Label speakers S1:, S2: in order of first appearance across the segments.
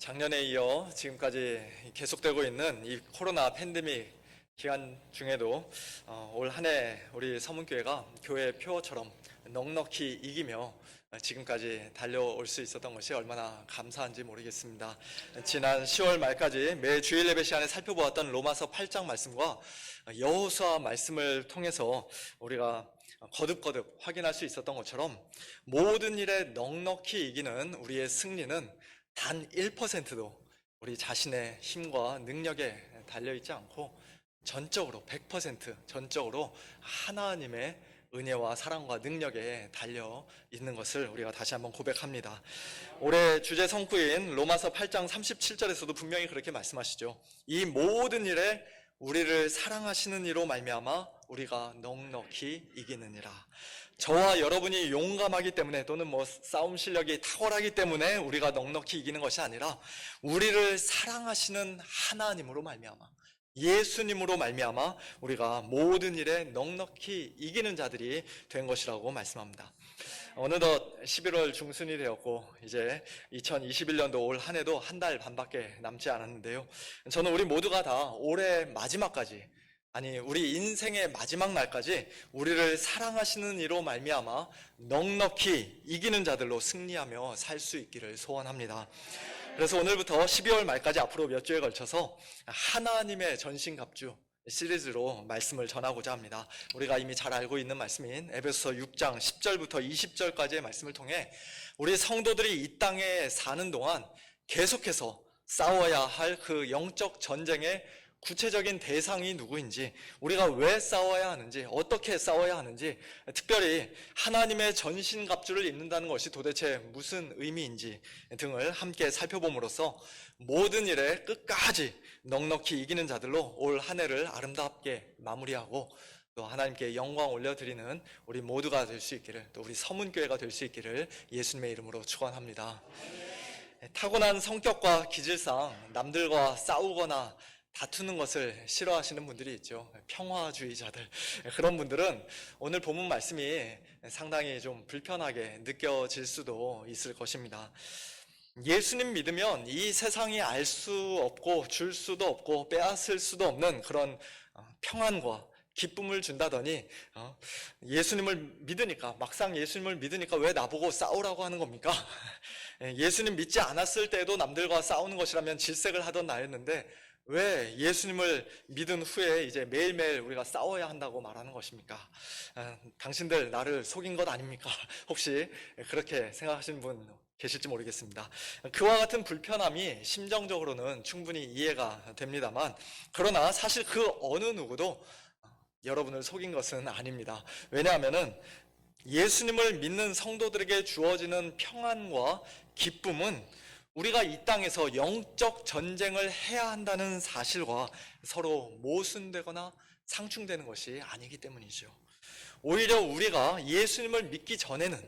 S1: 작년에 이어 지금까지 계속되고 있는 이 코로나 팬데믹 기간 중에도 올 한 해 우리 서문교회가 교회 표어처럼 넉넉히 이기며 지금까지 달려올 수 있었던 것이 얼마나 감사한지 모르겠습니다. 지난 10월 말까지 매 주일 예배 시간에 살펴보았던 로마서 8장 말씀과 여호수아 말씀을 통해서 우리가 거듭거듭 확인할 수 있었던 것처럼 모든 일에 넉넉히 이기는 우리의 승리는 단 1%도 우리 자신의 힘과 능력에 달려있지 않고 전적으로 100% 전적으로 하나님의 은혜와 사랑과 능력에 달려 있는 것을 우리가 다시 한번 고백합니다. 올해 주제 성구인 로마서 8장 37절에서도 분명히 그렇게 말씀하시죠. 이 모든 일에 우리를 사랑하시는 이로 말미암아 우리가 넉넉히 이기느니라. 저와 여러분이 용감하기 때문에 또는 싸움 실력이 탁월하기 때문에 우리가 넉넉히 이기는 것이 아니라 우리를 사랑하시는 하나님으로 말미암아, 예수님으로 말미암아 우리가 모든 일에 넉넉히 이기는 자들이 된 것이라고 말씀합니다. 어느덧 11월 중순이 되었고 이제 2021년도 올 한 해도 한 달 반밖에 남지 않았는데요. 저는 우리 모두가 다 올해 마지막까지, 아니 우리 인생의 마지막 날까지 우리를 사랑하시는 이로 말미암아 넉넉히 이기는 자들로 승리하며 살 수 있기를 소원합니다. 그래서 오늘부터 12월 말까지 앞으로 몇 주에 걸쳐서 하나님의 전신갑주 시리즈로 말씀을 전하고자 합니다. 우리가 이미 잘 알고 있는 말씀인 에베소서 6장 10절부터 20절까지의 말씀을 통해 우리 성도들이 이 땅에 사는 동안 계속해서 싸워야 할 그 영적 전쟁의 구체적인 대상이 누구인지, 우리가 왜 싸워야 하는지, 어떻게 싸워야 하는지, 특별히 하나님의 전신갑주를 입는다는 것이 도대체 무슨 의미인지 등을 함께 살펴봄으로써 모든 일에 끝까지 넉넉히 이기는 자들로 올 한 해를 아름답게 마무리하고 또 하나님께 영광 올려드리는 우리 모두가 될 수 있기를, 또 우리 서문교회가 될 수 있기를 예수님의 이름으로 축원합니다. 타고난 성격과 기질상 남들과 싸우거나 다투는 것을 싫어하시는 분들이 있죠. 평화주의자들. 그런 분들은 오늘 본문 말씀이 상당히 좀 불편하게 느껴질 수도 있을 것입니다. 예수님 믿으면 이 세상이 알 수 없고 줄 수도 없고 빼앗을 수도 없는 그런 평안과 기쁨을 준다더니 예수님을 믿으니까, 막상 예수님을 믿으니까 왜 나보고 싸우라고 하는 겁니까? 예수님 믿지 않았을 때도 남들과 싸우는 것이라면 질색을 하던 나였는데 왜 예수님을 믿은 후에 이제 매일매일 우리가 싸워야 한다고 말하는 것입니까? 당신들 나를 속인 것 아닙니까? 혹시 그렇게 생각하시는 분 계실지 모르겠습니다. 그와 같은 불편함이 심정적으로는 충분히 이해가 됩니다만, 그러나 사실 그 어느 누구도 여러분을 속인 것은 아닙니다. 왜냐하면은 예수님을 믿는 성도들에게 주어지는 평안과 기쁨은 우리가 이 땅에서 영적 전쟁을 해야 한다는 사실과 서로 모순되거나 상충되는 것이 아니기 때문이죠. 오히려 우리가 예수님을 믿기 전에는,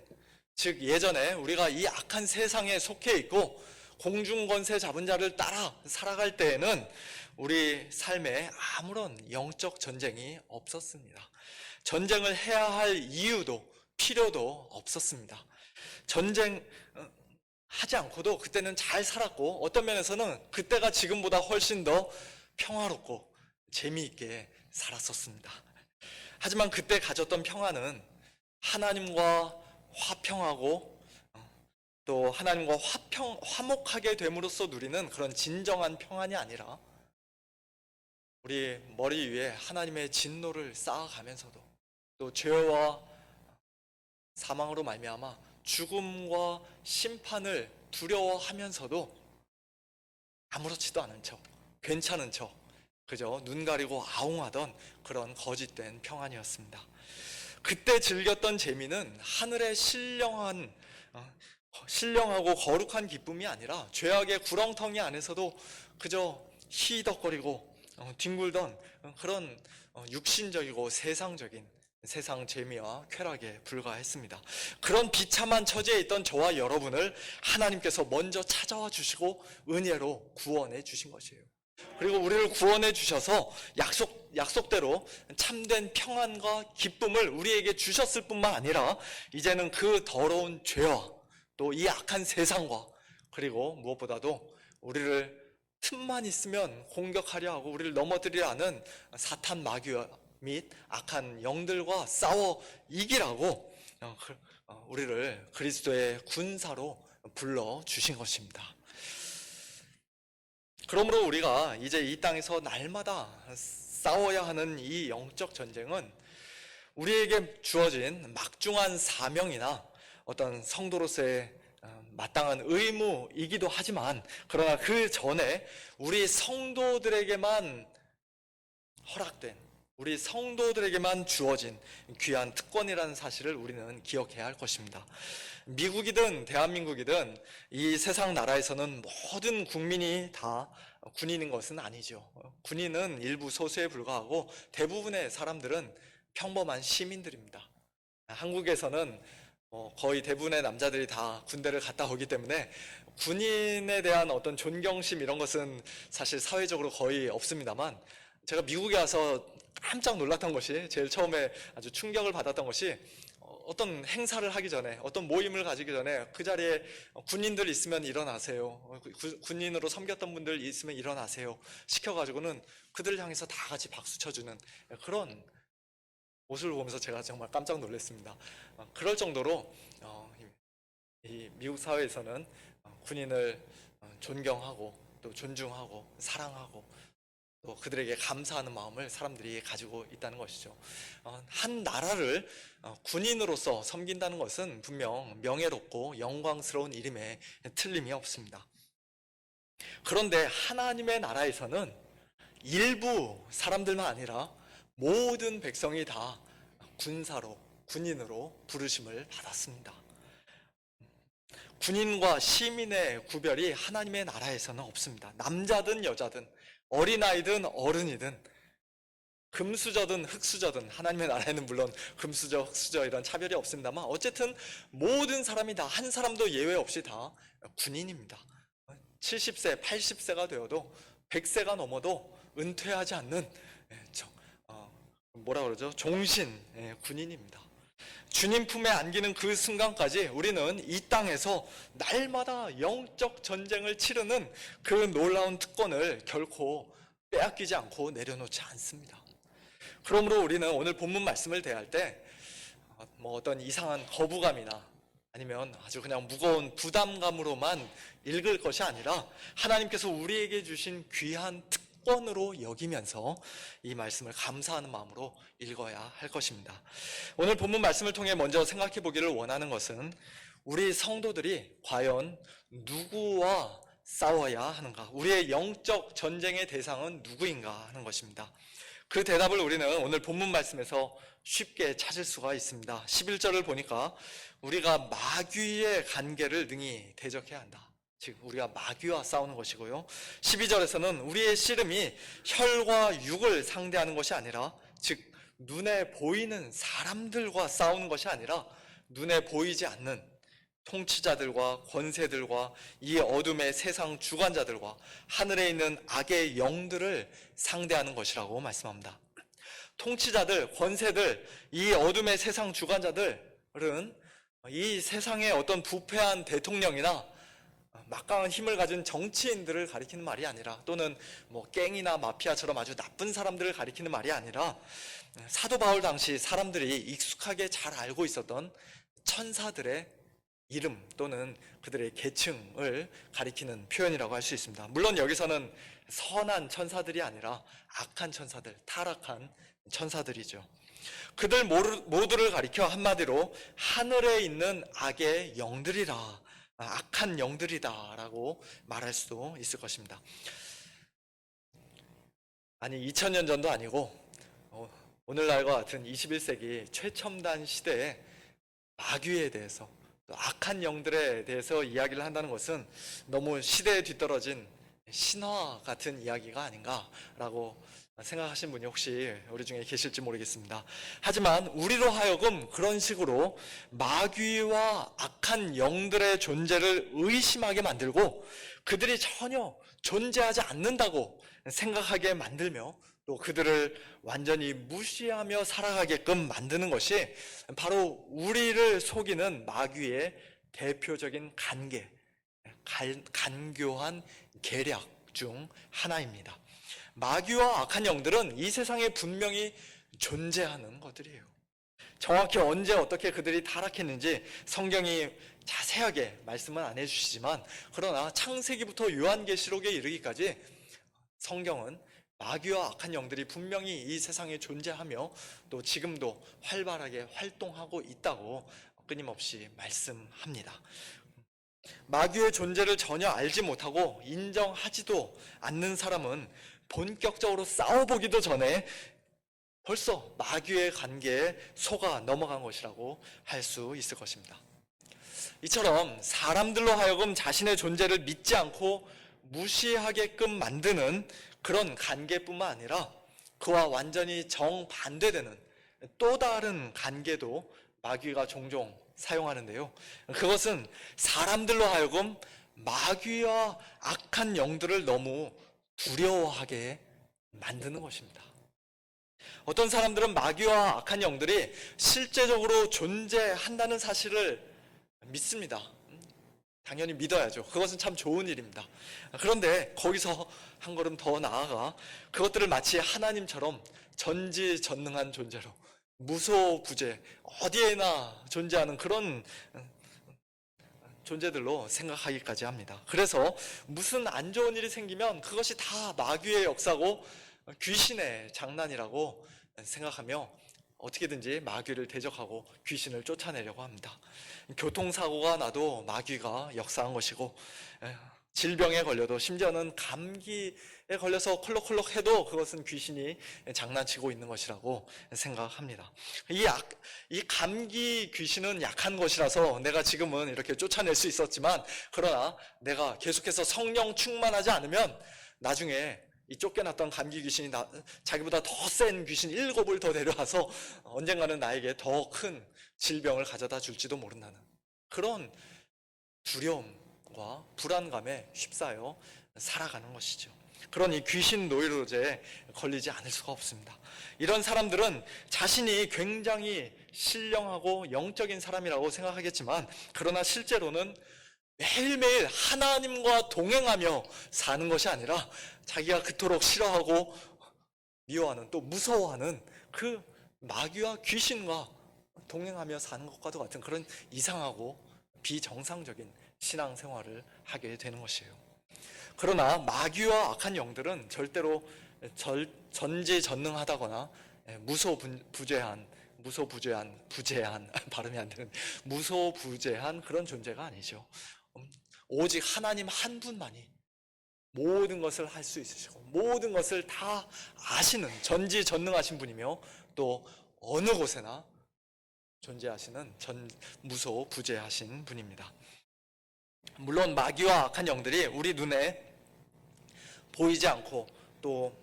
S1: 즉 예전에 우리가 이 악한 세상에 속해 있고 공중권세 잡은 자를 따라 살아갈 때에는 우리 삶에 아무런 영적 전쟁이 없었습니다. 전쟁을 해야 할 이유도 필요도 없었습니다. 전쟁 하지 않고도 그때는 잘 살았고, 어떤 면에서는 그때가 지금보다 훨씬 더 평화롭고 재미있게 살았었습니다. 하지만 그때 가졌던 평화는 하나님과 화평하고 또 하나님과 화목하게 됨으로써 누리는 그런 진정한 평안이 아니라 우리 머리 위에 하나님의 진노를 쌓아가면서도 또 죄와 사망으로 말미암아 죽음과 심판을 두려워하면서도 아무렇지도 않은 척, 괜찮은 척, 그저 눈 가리고 아웅하던 그런 거짓된 평안이었습니다. 그때 즐겼던 재미는 하늘의 신령하고 거룩한 기쁨이 아니라 죄악의 구렁텅이 안에서도 그저 희덕거리고 뒹굴던 그런 육신적이고 세상 재미와 쾌락에 불과했습니다. 그런 비참한 처지에 있던 저와 여러분을 하나님께서 먼저 찾아와 주시고 은혜로 구원해 주신 것이에요. 그리고 우리를 구원해 주셔서 약속대로 참된 평안과 기쁨을 우리에게 주셨을 뿐만 아니라 이제는 그 더러운 죄와 또 이 악한 세상과 그리고 무엇보다도 우리를 틈만 있으면 공격하려 하고 우리를 넘어뜨리려 하는 사탄 마귀와 및 악한 영들과 싸워 이기라고 우리를 그리스도의 군사로 불러주신 것입니다. 그러므로 우리가 이제 이 땅에서 날마다 싸워야 하는 이 영적 전쟁은 우리에게 주어진 막중한 사명이나 어떤 성도로서의 마땅한 의무이기도 하지만, 그러나 그 전에 우리 성도들에게만 허락된, 우리 성도들에게만 주어진 귀한 특권이라는 사실을 우리는 기억해야 할 것입니다. 미국이든 대한민국이든 이 세상 나라에서는 모든 국민이 다 군인인 것은 아니죠. 군인은 일부 소수에 불과하고 대부분의 사람들은 평범한 시민들입니다. 한국에서는 거의 대부분의 남자들이 다 군대를 갔다 오기 때문에 군인에 대한 어떤 존경심 이런 것은 사실 사회적으로 거의 없습니다만, 제가 미국에 와서 깜짝 놀랐던 것이, 제일 처음에 아주 충격을 받았던 것이, 어떤 행사를 하기 전에, 어떤 모임을 가지기 전에 그 자리에 군인들 있으면 일어나세요, 군인으로 섬겼던 분들 있으면 일어나세요 시켜가지고는 그들을 향해서 다 같이 박수 쳐주는 그런 모습을 보면서 제가 정말 깜짝 놀랐습니다. 그럴 정도로 이 미국 사회에서는 군인을 존경하고 또 존중하고 사랑하고 또 그들에게 감사하는 마음을 사람들이 가지고 있다는 것이죠. 한 나라를 군인으로서 섬긴다는 것은 분명 명예롭고 영광스러운 일임에 틀림이 없습니다. 그런데 하나님의 나라에서는 일부 사람들만 아니라 모든 백성이 다 군사로, 군인으로 부르심을 받았습니다. 군인과 시민의 구별이 하나님의 나라에서는 없습니다. 남자든 여자든 어린아이든 어른이든 금수저든 흙수저든, 하나님의 나라에는 물론 금수저, 흙수저 이런 차별이 없습니다만 어쨌든 모든 사람이 다, 한 사람도 예외 없이 다 군인입니다. 70세, 80세가 되어도 100세가 넘어도 은퇴하지 않는 뭐라 그러죠? 종신 군인입니다. 주님 품에 안기는 그 순간까지 우리는 이 땅에서 날마다 영적 전쟁을 치르는 그 놀라운 특권을 결코 빼앗기지 않고 내려놓지 않습니다. 그러므로 우리는 오늘 본문 말씀을 대할 때 어떤 이상한 거부감이나 아니면 아주 그냥 무거운 부담감으로만 읽을 것이 아니라 하나님께서 우리에게 주신 귀한 특권으로 여기면서 이 말씀을 감사하는 마음으로 읽어야 할 것입니다. 오늘 본문 말씀을 통해 먼저 생각해 보기를 원하는 것은 우리 성도들이 과연 누구와 싸워야 하는가, 우리의 영적 전쟁의 대상은 누구인가 하는 것입니다. 그 대답을 우리는 오늘 본문 말씀에서 쉽게 찾을 수가 있습니다. 11절을 보니까 우리가 마귀의 관계를 능히 대적해야 한다, 즉 우리가 마귀와 싸우는 것이고요. 12절에서는 우리의 씨름이 혈과 육을 상대하는 것이 아니라, 즉 눈에 보이는 사람들과 싸우는 것이 아니라 눈에 보이지 않는 통치자들과 권세들과 이 어둠의 세상 주관자들과 하늘에 있는 악의 영들을 상대하는 것이라고 말씀합니다. 통치자들, 권세들, 이 어둠의 세상 주관자들은 이 세상의 어떤 부패한 대통령이나 막강한 힘을 가진 정치인들을 가리키는 말이 아니라, 또는 갱이나 마피아처럼 아주 나쁜 사람들을 가리키는 말이 아니라, 사도 바울 당시 사람들이 익숙하게 잘 알고 있었던 천사들의 이름 또는 그들의 계층을 가리키는 표현이라고 할 수 있습니다. 물론 여기서는 선한 천사들이 아니라 악한 천사들, 타락한 천사들이죠. 그들 모두를 가리켜 한마디로 하늘에 있는 악의 영들이라, 악한 영들이다 라고 말할 수도 있을 것입니다. 아니 2000년 전도 아니고 오늘날과 같은 21세기 최첨단 시대에 마귀에 대해서, 또 악한 영들에 대해서 이야기를 한다는 것은 너무 시대에 뒤떨어진 신화 같은 이야기가 아닌가라고 생각하신 분이 혹시 우리 중에 계실지 모르겠습니다. 하지만 우리로 하여금 그런 식으로 마귀와 악한 영들의 존재를 의심하게 만들고 그들이 전혀 존재하지 않는다고 생각하게 만들며 또 그들을 완전히 무시하며 살아가게끔 만드는 것이 바로 우리를 속이는 마귀의 대표적인 관계, 간교한 계략 중 하나입니다. 마귀와 악한 영들은 이 세상에 분명히 존재하는 것들이에요. 정확히 언제 어떻게 그들이 타락했는지 성경이 자세하게 말씀은 안 해주시지만, 그러나 창세기부터 요한계시록에 이르기까지 성경은 마귀와 악한 영들이 분명히 이 세상에 존재하며 또 지금도 활발하게 활동하고 있다고 끊임없이 말씀합니다. 마귀의 존재를 전혀 알지 못하고 인정하지도 않는 사람은 본격적으로 싸워보기도 전에 벌써 마귀의 관계에 속아 넘어간 것이라고 할 수 있을 것입니다. 이처럼 사람들로 하여금 자신의 존재를 믿지 않고 무시하게끔 만드는 그런 관계뿐만 아니라 그와 완전히 정반대되는 또 다른 관계도 마귀가 종종 사용하는데요. 그것은 사람들로 하여금 마귀와 악한 영들을 너무 두려워하게 만드는 것입니다. 어떤 사람들은 마귀와 악한 영들이 실제적으로 존재한다는 사실을 믿습니다. 당연히 믿어야죠. 그것은 참 좋은 일입니다. 그런데 거기서 한 걸음 더 나아가 그것들을 마치 하나님처럼 전지전능한 존재로, 무소부재, 어디에나 존재하는 그런 존재들로 생각하기까지 합니다. 그래서 무슨 안 좋은 일이 생기면 그것이 다 마귀의 역사고 귀신의 장난이라고 생각하며 어떻게든지 마귀를 대적하고 귀신을 쫓아내려고 합니다. 교통사고가 나도 마귀가 역사한 것이고, 질병에 걸려도, 심지어는 감기에 걸려서 콜록콜록 해도 그것은 귀신이 장난치고 있는 것이라고 생각합니다. 이 감기 귀신은 약한 것이라서 내가 지금은 이렇게 쫓아낼 수 있었지만, 그러나 내가 계속해서 성령 충만하지 않으면 나중에 이 쫓겨났던 감기 귀신이 자기보다 더 센 귀신 7을 더 데려와서 언젠가는 나에게 더 큰 질병을 가져다 줄지도 모른다는 그런 두려움과 불안감에 휩싸여 살아가는 것이죠. 그런 이 귀신 노이로제에 걸리지 않을 수가 없습니다. 이런 사람들은 자신이 굉장히 신령하고 영적인 사람이라고 생각하겠지만, 그러나 실제로는 매일매일 하나님과 동행하며 사는 것이 아니라 자기가 그토록 싫어하고 미워하는, 또 무서워하는 그 마귀와 귀신과 동행하며 사는 것과도 같은 그런 이상하고 비정상적인 신앙생활을 하게 되는 것이에요. 그러나 마귀와 악한 영들은 절대로 전지전능하다거나 무소부재한 발음이 안 되는 무소부재한 그런 존재가 아니죠. 오직 하나님 한 분만이 모든 것을 할 수 있으시고 모든 것을 다 아시는 전지전능하신 분이며, 또 어느 곳에나 존재하시는 무소부재하신 분입니다. 물론 마귀와 악한 영들이 우리 눈에 보이지 않고 또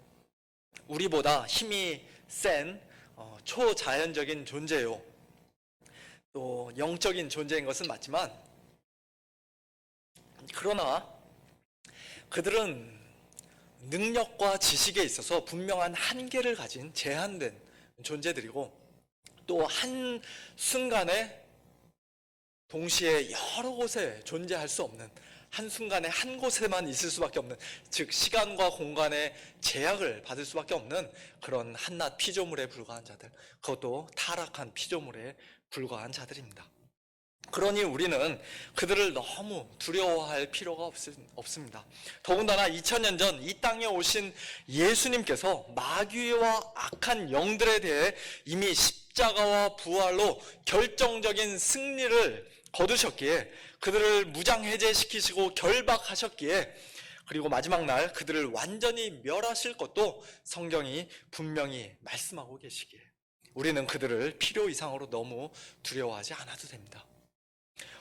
S1: 우리보다 힘이 센 초자연적인 존재요, 또 영적인 존재인 것은 맞지만, 그러나 그들은 능력과 지식에 있어서 분명한 한계를 가진 제한된 존재들이고, 또 한순간에 동시에 여러 곳에 존재할 수 없는, 한순간에 한 곳에만 있을 수밖에 없는, 즉 시간과 공간의 제약을 받을 수밖에 없는 그런 한낱 피조물에 불과한 자들, 그것도 타락한 피조물에 불과한 자들입니다. 그러니 우리는 그들을 너무 두려워할 필요가 없습니다. 더군다나 2000년 전 이 땅에 오신 예수님께서 마귀와 악한 영들에 대해 이미 십자가와 부활로 결정적인 승리를 거두셨기에, 그들을 무장해제시키시고 결박하셨기에, 그리고 마지막 날 그들을 완전히 멸하실 것도 성경이 분명히 말씀하고 계시기에 우리는 그들을 필요 이상으로 너무 두려워하지 않아도 됩니다.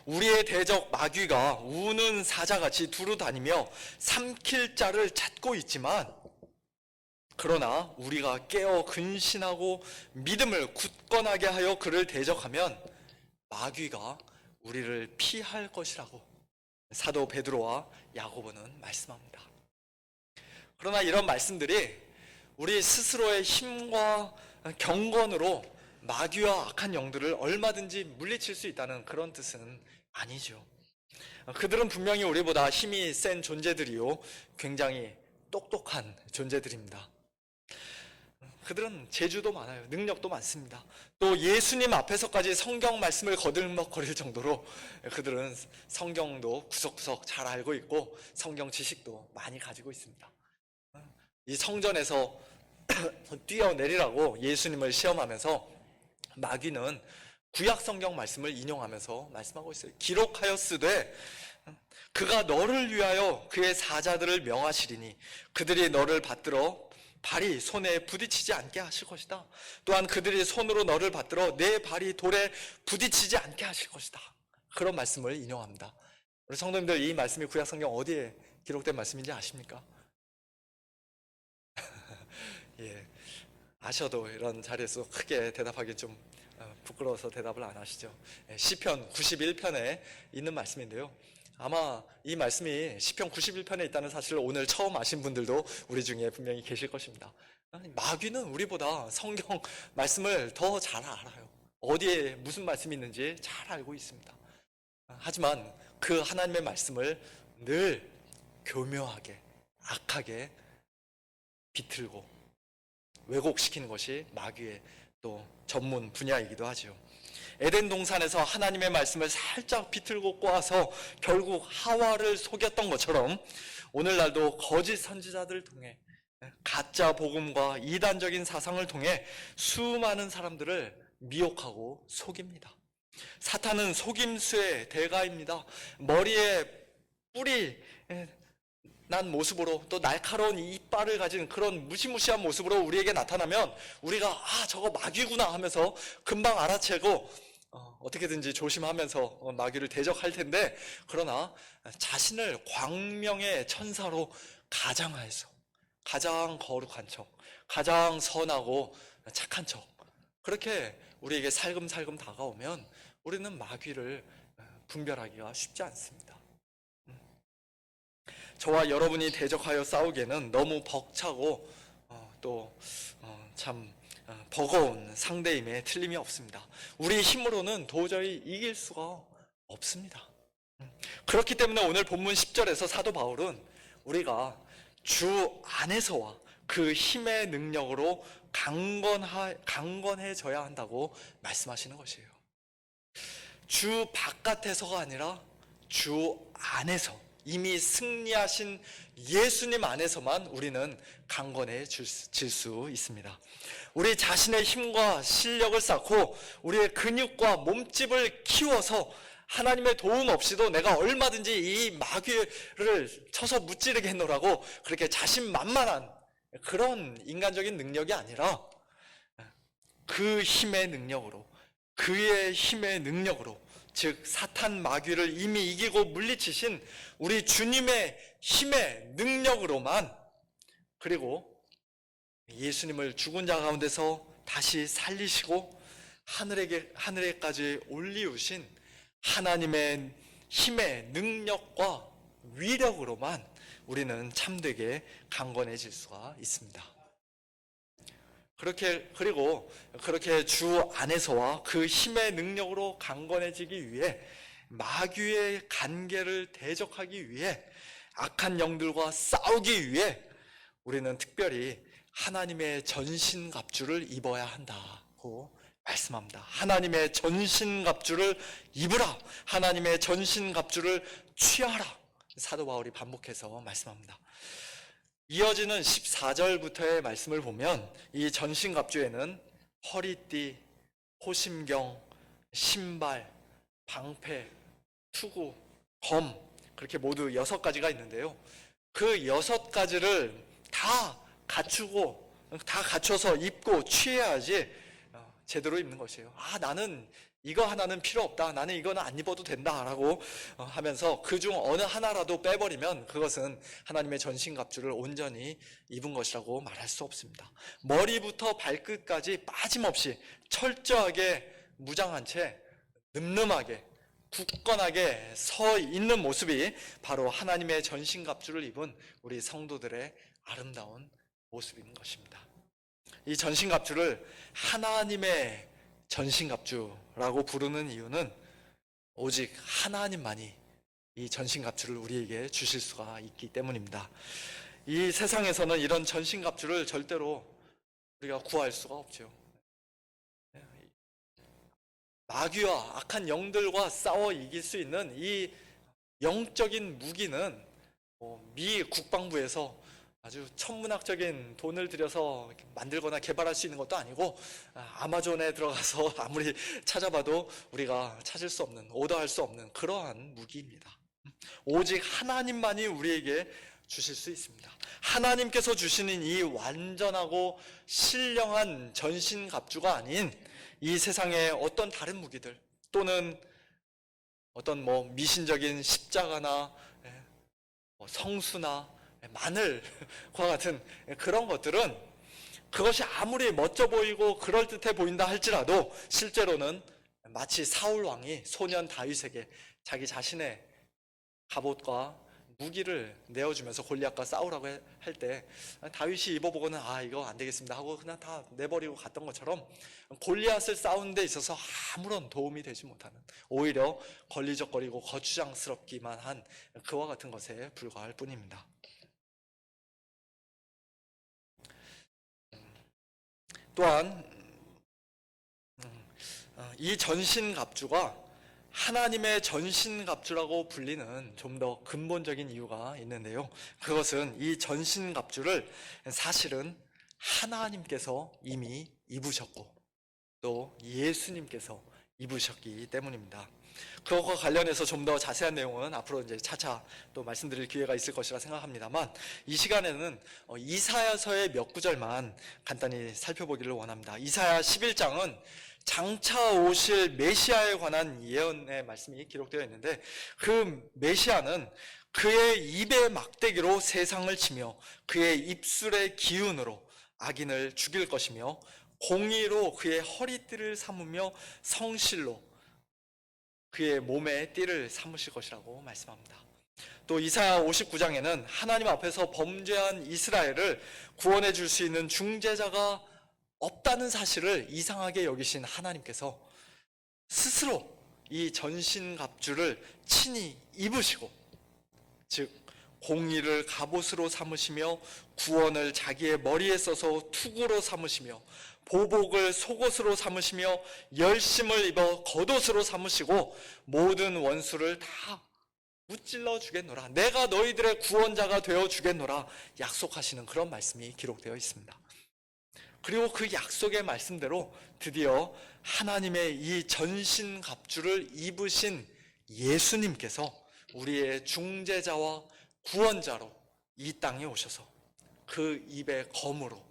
S1: 우리의 대적 마귀가 우는 사자같이 두루다니며 삼킬 자를 찾고 있지만, 그러나 우리가 깨어 근신하고 믿음을 굳건하게 하여 그를 대적하면 마귀가 우리를 피할 것이라고 사도 베드로와 야고보는 말씀합니다. 그러나 이런 말씀들이 우리 스스로의 힘과 경건으로 마귀와 악한 영들을 얼마든지 물리칠 수 있다는 그런 뜻은 아니죠. 그들은 분명히 우리보다 힘이 센 존재들이요, 굉장히 똑똑한 존재들입니다. 그들은 재주도 많아요. 능력도 많습니다. 또 예수님 앞에서까지 성경 말씀을 거들먹거릴 정도로 그들은 성경도 구석구석 잘 알고 있고 성경 지식도 많이 가지고 있습니다. 이 성전에서 뛰어내리라고 예수님을 시험하면서 마귀는 구약 성경 말씀을 인용하면서 말씀하고 있어요. 기록하였으되 그가 너를 위하여 그의 사자들을 명하시리니 그들이 너를 받들어 발이 손에 부딪히지 않게 하실 것이다. 또한 그들이 손으로 너를 받들어 내 발이 돌에 부딪히지 않게 하실 것이다. 그런 말씀을 인용합니다. 우리 성도님들, 이 말씀이 구약 성경 어디에 기록된 말씀인지 아십니까? 예, 아셔도 이런 자리에서 크게 대답하기 좀 부끄러워서 대답을 안 하시죠. 시편 91편에 있는 말씀인데요. 아마 이 말씀이 시편 91편에 있다는 사실을 오늘 처음 아신 분들도 우리 중에 분명히 계실 것입니다. 마귀는 우리보다 성경 말씀을 더 잘 알아요. 어디에 무슨 말씀이 있는지 잘 알고 있습니다. 하지만 그 하나님의 말씀을 늘 교묘하게, 악하게 비틀고 왜곡시키는 것이 마귀의 또 전문 분야이기도 하죠. 에덴 동산에서 하나님의 말씀을 살짝 비틀고 꼬아서 결국 하와를 속였던 것처럼 오늘날도 거짓 선지자들을 통해 가짜 복음과 이단적인 사상을 통해 수많은 사람들을 미혹하고 속입니다. 사탄은 속임수의 대가입니다. 머리에 뿔이 난 모습으로 또 날카로운 이빨을 가진 그런 무시무시한 모습으로 우리에게 나타나면 우리가 저거 마귀구나 하면서 금방 알아채고 어떻게든지 조심하면서 마귀를 대적할 텐데, 그러나 자신을 광명의 천사로 가장해서 가장 거룩한 척, 가장 선하고 착한 척, 그렇게 우리에게 살금살금 다가오면 우리는 마귀를 분별하기가 쉽지 않습니다. 저와 여러분이 대적하여 싸우기에는 너무 벅차고 또 참 버거운 상대임에 틀림이 없습니다. 우리 힘으로는 도저히 이길 수가 없습니다. 그렇기 때문에 오늘 본문 10절에서 사도 바울은 우리가 주 안에서와 그 힘의 능력으로 강건해져야 한다고 말씀하시는 것이에요. 주 바깥에서가 아니라 주 안에서, 이미 승리하신 예수님 안에서만 우리는 강건해질 수 있습니다. 우리 자신의 힘과 실력을 쌓고 우리의 근육과 몸집을 키워서 하나님의 도움 없이도 내가 얼마든지 이 마귀를 쳐서 무찌르겠노라고 그렇게 자신만만한 그런 인간적인 능력이 아니라 그 힘의 능력으로, 그의 힘의 능력으로, 즉 사탄 마귀를 이미 이기고 물리치신 우리 주님의 힘의 능력으로만, 그리고 예수님을 죽은 자 가운데서 다시 살리시고 하늘에까지 올리우신 하나님의 힘의 능력과 위력으로만 우리는 참되게 강건해질 수가 있습니다. 그리고 그렇게 주 안에서와 그 힘의 능력으로 강건해지기 위해, 마귀의 간계를 대적하기 위해, 악한 영들과 싸우기 위해 우리는 특별히 하나님의 전신갑주를 입어야 한다고 말씀합니다. 하나님의 전신갑주를 입으라, 하나님의 전신갑주를 취하라, 사도 바울이 반복해서 말씀합니다. 이어지는 14절부터의 말씀을 보면 이 전신갑주에는 허리띠, 호심경, 신발, 방패, 투구, 검, 그렇게 모두 6가지가 있는데요. 그 6가지를 다 갖춰서 입고 취해야지 제대로 입는 것이에요. 나는 이거 하나는 필요 없다, 나는 이거는 안 입어도 된다 라고 하면서 그중 어느 하나라도 빼버리면 그것은 하나님의 전신갑주를 온전히 입은 것이라고 말할 수 없습니다. 머리부터 발끝까지 빠짐없이 철저하게 무장한 채 늠름하게 굳건하게 서 있는 모습이 바로 하나님의 전신갑주를 입은 우리 성도들의 아름다운 모습인 것입니다. 이 전신갑주를 하나님의 전신갑주라고 부르는 이유는 오직 하나님만이 이 전신갑주를 우리에게 주실 수가 있기 때문입니다. 이 세상에서는 이런 전신갑주를 절대로 우리가 구할 수가 없죠. 마귀와 악한 영들과 싸워 이길 수 있는 이 영적인 무기는 미 국방부에서 아주 천문학적인 돈을 들여서 만들거나 개발할 수 있는 것도 아니고, 아마존에 들어가서 아무리 찾아봐도 우리가 찾을 수 없는, 오더할 수 없는 그러한 무기입니다. 오직 하나님만이 우리에게 주실 수 있습니다. 하나님께서 주시는 이 완전하고 신령한 전신갑주가 아닌 이 세상의 어떤 다른 무기들, 또는 어떤 미신적인 십자가나 성수나 마늘과 같은 그런 것들은, 그것이 아무리 멋져 보이고 그럴듯해 보인다 할지라도 실제로는 마치 사울 왕이 소년 다윗에게 자기 자신의 갑옷과 무기를 내어주면서 골리앗과 싸우라고 할 때 다윗이 입어보고는 이거 안 되겠습니다 하고 그냥 다 내버리고 갔던 것처럼, 골리앗을 싸우는 데 있어서 아무런 도움이 되지 못하는, 오히려 걸리적거리고 거추장스럽기만 한 그와 같은 것에 불과할 뿐입니다. 또한 이 전신갑주가 하나님의 전신갑주라고 불리는 좀 더 근본적인 이유가 있는데요, 그것은 이 전신갑주를 사실은 하나님께서 이미 입으셨고 또 예수님께서 입으셨기 때문입니다. 그것과 관련해서 좀 더 자세한 내용은 앞으로 이제 차차 또 말씀드릴 기회가 있을 것이라 생각합니다만, 이 시간에는 이사야서의 몇 구절만 간단히 살펴보기를 원합니다. 이사야 11장은 장차 오실 메시아에 관한 예언의 말씀이 기록되어 있는데, 그 메시아는 그의 입의 막대기로 세상을 치며 그의 입술의 기운으로 악인을 죽일 것이며 공의로 그의 허리띠를 삼으며 성실로 그의 몸의 띠를 삼으실 것이라고 말씀합니다. 또 이사야 59장에는 하나님 앞에서 범죄한 이스라엘을 구원해 줄 수 있는 중재자가 없다는 사실을 이상하게 여기신 하나님께서 스스로 이 전신갑주를 친히 입으시고, 즉 공의를 갑옷으로 삼으시며 구원을 자기의 머리에 써서 투구로 삼으시며 보복을 속옷으로 삼으시며 열심을 입어 겉옷으로 삼으시고 모든 원수를 다 무찔러 주겠노라, 내가 너희들의 구원자가 되어 주겠노라 약속하시는 그런 말씀이 기록되어 있습니다. 그리고 그 약속의 말씀대로 드디어 하나님의 이 전신갑주를 입으신 예수님께서 우리의 중재자와 구원자로 이 땅에 오셔서 그 입의 검으로,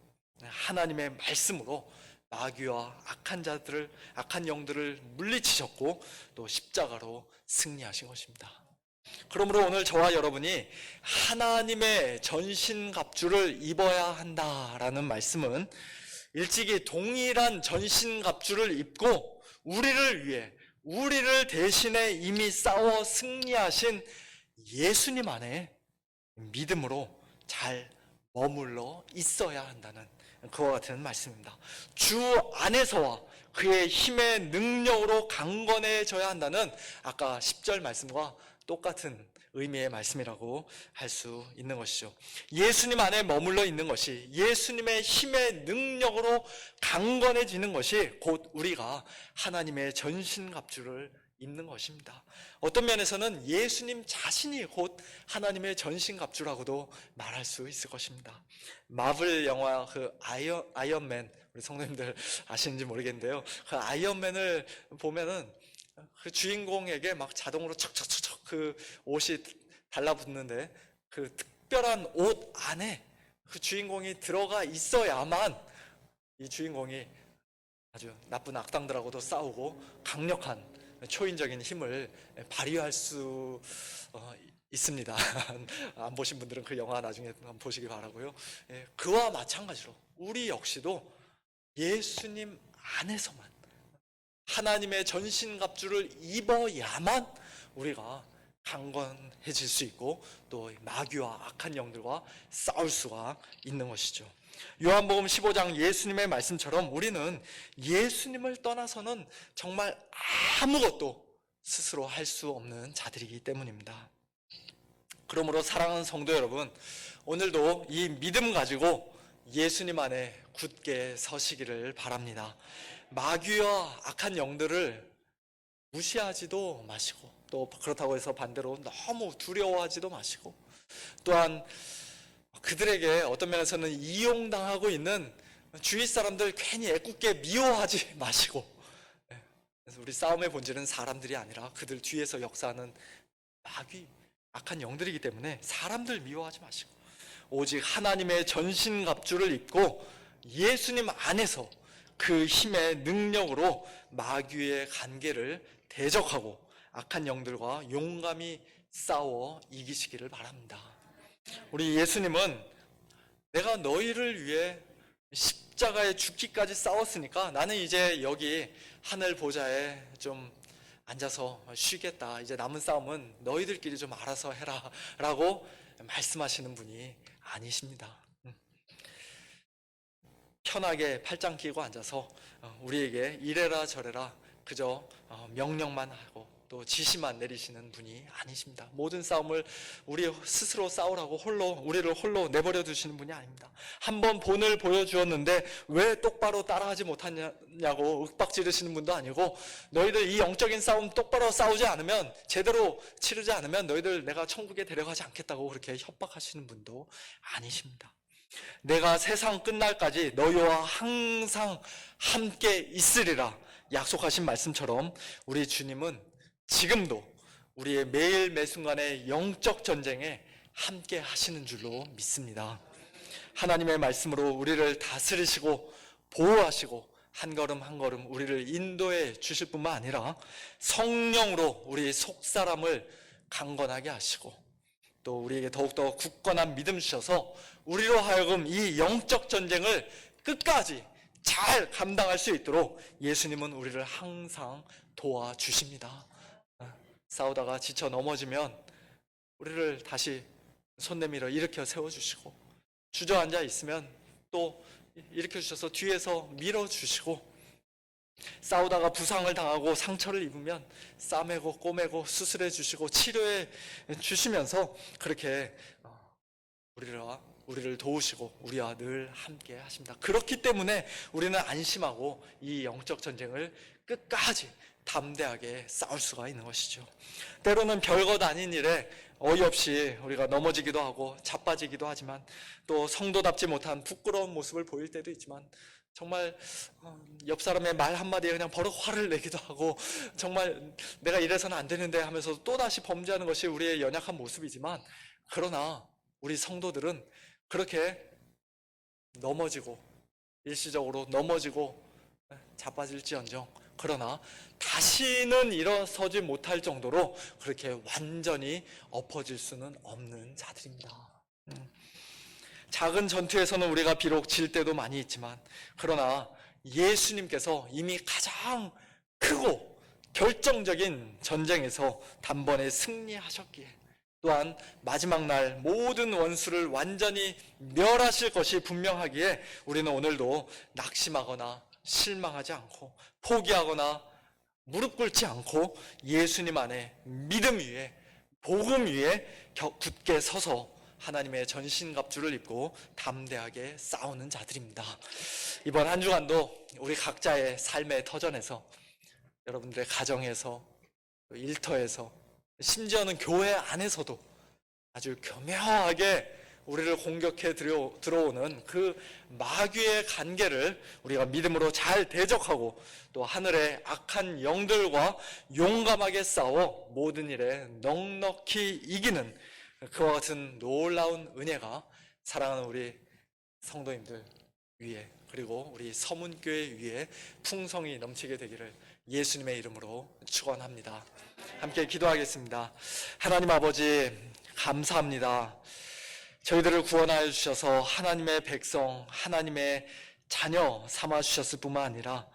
S1: 하나님의 말씀으로 마귀와 악한 영들을 물리치셨고 또 십자가로 승리하신 것입니다. 그러므로 오늘 저와 여러분이 하나님의 전신갑주를 입어야 한다라는 말씀은, 일찍이 동일한 전신갑주를 입고 우리를 위해, 우리를 대신해 이미 싸워 승리하신 예수님 안에 믿음으로 잘 머물러 있어야 한다는 그와 같은 말씀입니다. 주 안에서와 그의 힘의 능력으로 강건해져야 한다는 아까 10절 말씀과 똑같은 의미의 말씀이라고 할 수 있는 것이죠. 예수님 안에 머물러 있는 것이, 예수님의 힘의 능력으로 강건해지는 것이 곧 우리가 하나님의 전신갑주를 입는 것입니다. 어떤 면에서는 예수님 자신이 곧 하나님의 전신갑주라고도 말할 수 있을 것입니다. 마블 영화 그 아이언맨, 우리 성도님들 아시는지 모르겠는데요, 그 아이언맨을 보면은 그 주인공에게 막 자동으로 척척척척 그 옷이 달라붙는데, 그 특별한 옷 안에 그 주인공이 들어가 있어야만 이 주인공이 아주 나쁜 악당들하고도 싸우고 강력한 초인적인 힘을 발휘할 수 있습니다. 안 보신 분들은 그 영화 나중에 한번 보시기 바라고요. 그와 마찬가지로 우리 역시도 예수님 안에서만 하나님의 전신갑주를 입어야만 우리가 강건해질 수 있고 또 마귀와 악한 영들과 싸울 수가 있는 것이죠. 요한복음 15장 예수님의 말씀처럼 우리는 예수님을 떠나서는 정말 아무것도 스스로 할 수 없는 자들이기 때문입니다. 그러므로 사랑하는 성도 여러분, 오늘도 이 믿음 가지고 예수님 안에 굳게 서시기를 바랍니다. 마귀와 악한 영들을 무시하지도 마시고, 또 그렇다고 해서 반대로 너무 두려워하지도 마시고, 또한 그들에게 어떤 면에서는 이용당하고 있는 주위 사람들 괜히 애꿎게 미워하지 마시고, 그래서 우리 싸움의 본질은 사람들이 아니라 그들 뒤에서 역사하는 마귀, 악한 영들이기 때문에 사람들 미워하지 마시고, 오직 하나님의 전신갑주를 입고 예수님 안에서 그 힘의 능력으로 마귀의 관계를 대적하고 악한 영들과 용감히 싸워 이기시기를 바랍니다. 우리 예수님은 내가 너희를 위해 십자가에 죽기까지 싸웠으니까 나는 이제 여기 하늘 보좌에 좀 앉아서 쉬겠다. 이제 남은 싸움은 너희들끼리 좀 알아서 해라 라고 말씀하시는 분이 아니십니다. 편하게 팔짱 끼고 앉아서 우리에게 이래라 저래라 그저 명령만 하고 또 지시만 내리시는 분이 아니십니다. 모든 싸움을 우리 스스로 싸우라고 우리를 홀로 내버려 두시는 분이 아닙니다. 한번 본을 보여주었는데 왜 똑바로 따라하지 못하냐고 윽박지르시는 분도 아니고, 너희들 이 영적인 싸움 똑바로 싸우지 않으면, 제대로 치르지 않으면 너희들 내가 천국에 데려가지 않겠다고 그렇게 협박하시는 분도 아니십니다. 내가 세상 끝날까지 너희와 항상 함께 있으리라 약속하신 말씀처럼 우리 주님은 지금도 우리의 매일 매순간의 영적 전쟁에 함께 하시는 줄로 믿습니다. 하나님의 말씀으로 우리를 다스리시고 보호하시고 한 걸음 한 걸음 우리를 인도해 주실 뿐만 아니라 성령으로 우리 속사람을 강건하게 하시고 또 우리에게 더욱더 굳건한 믿음 주셔서 우리로 하여금 이 영적 전쟁을 끝까지 잘 감당할 수 있도록 예수님은 우리를 항상 도와주십니다. 싸우다가 지쳐 넘어지면 우리를 다시 손 내밀어 일으켜 세워주시고, 주저앉아 있으면 또 일으켜 주셔서 뒤에서 밀어주시고, 싸우다가 부상을 당하고 상처를 입으면 싸매고 꼬매고 수술해 주시고 치료해 주시면서 그렇게 우리를 도우시고 우리와 늘 함께 하십니다. 그렇기 때문에 우리는 안심하고 이 영적 전쟁을 끝까지 담대하게 싸울 수가 있는 것이죠. 때로는 별것 아닌 일에 어이없이 우리가 넘어지기도 하고 자빠지기도 하지만, 또 성도답지 못한 부끄러운 모습을 보일 때도 있지만, 정말 옆 사람의 말 한마디에 그냥 버럭 화를 내기도 하고, 정말 내가 이래서는 안 되는데 하면서 또다시 범죄하는 것이 우리의 연약한 모습이지만, 그러나 우리 성도들은 그렇게 넘어지고 일시적으로 넘어지고 자빠질지언정, 그러나 다시는 일어서지 못할 정도로 그렇게 완전히 엎어질 수는 없는 자들입니다. 작은 전투에서는 우리가 비록 질 때도 많이 있지만, 그러나 예수님께서 이미 가장 크고 결정적인 전쟁에서 단번에 승리하셨기에, 또한 마지막 날 모든 원수를 완전히 멸하실 것이 분명하기에 우리는 오늘도 낙심하거나 실망하지 않고 포기하거나 무릎 꿇지 않고 예수님 안에 믿음 위에 복음 위에 굳게 서서 하나님의 전신갑주를 입고 담대하게 싸우는 자들입니다. 이번 한 주간도 우리 각자의 삶의 터전에서, 여러분들의 가정에서, 일터에서, 심지어는 교회 안에서도 아주 교묘하게 우리를 공격해 들어오는 그 마귀의 관계를 우리가 믿음으로 잘 대적하고, 또 하늘의 악한 영들과 용감하게 싸워 모든 일에 넉넉히 이기는 그와 같은 놀라운 은혜가 사랑하는 우리 성도님들 위에, 그리고 우리 서문교회 위에 풍성히 넘치게 되기를 예수님의 이름으로 축원합니다. 함께 기도하겠습니다. 하나님 아버지, 감사합니다. 저희들을 구원하여 주셔서 하나님의 백성, 하나님의 자녀 삼아 주셨을 뿐만 아니라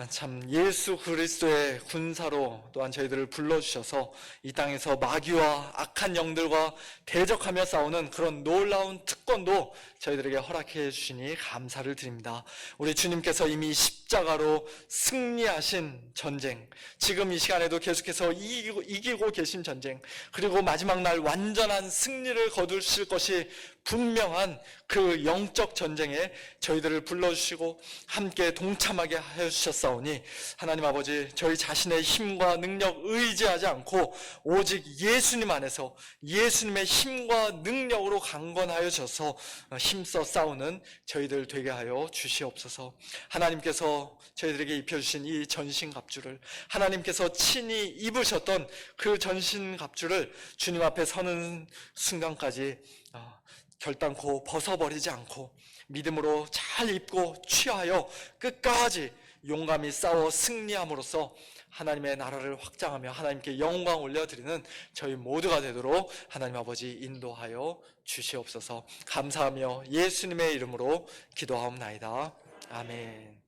S1: 참 예수 그리스도의 군사로 또한 저희들을 불러주셔서 이 땅에서 마귀와 악한 영들과 대적하며 싸우는 그런 놀라운 특권도 저희들에게 허락해 주시니 감사를 드립니다. 우리 주님께서 이미 십자가로 승리하신 전쟁, 지금 이 시간에도 계속해서 이기고 계신 전쟁, 그리고 마지막 날 완전한 승리를 거두실 것이 분명한 그 영적 전쟁에 저희들을 불러주시고 함께 동참하게 하여주셨사오니 하나님 아버지, 저희 자신의 힘과 능력 의지하지 않고 오직 예수님 안에서 예수님의 힘과 능력으로 강건하여 져서 힘써 싸우는 저희들 되게 하여 주시옵소서. 하나님께서 저희들에게 입혀주신 이 전신갑주를, 하나님께서 친히 입으셨던 그 전신갑주를 주님 앞에 서는 순간까지 결단코 벗어버리지 않고 믿음으로 잘 입고 취하여 끝까지 용감히 싸워 승리함으로써 하나님의 나라를 확장하며 하나님께 영광 올려드리는 저희 모두가 되도록 하나님 아버지 인도하여 주시옵소서. 감사하며 예수님의 이름으로 기도하옵나이다. 아멘.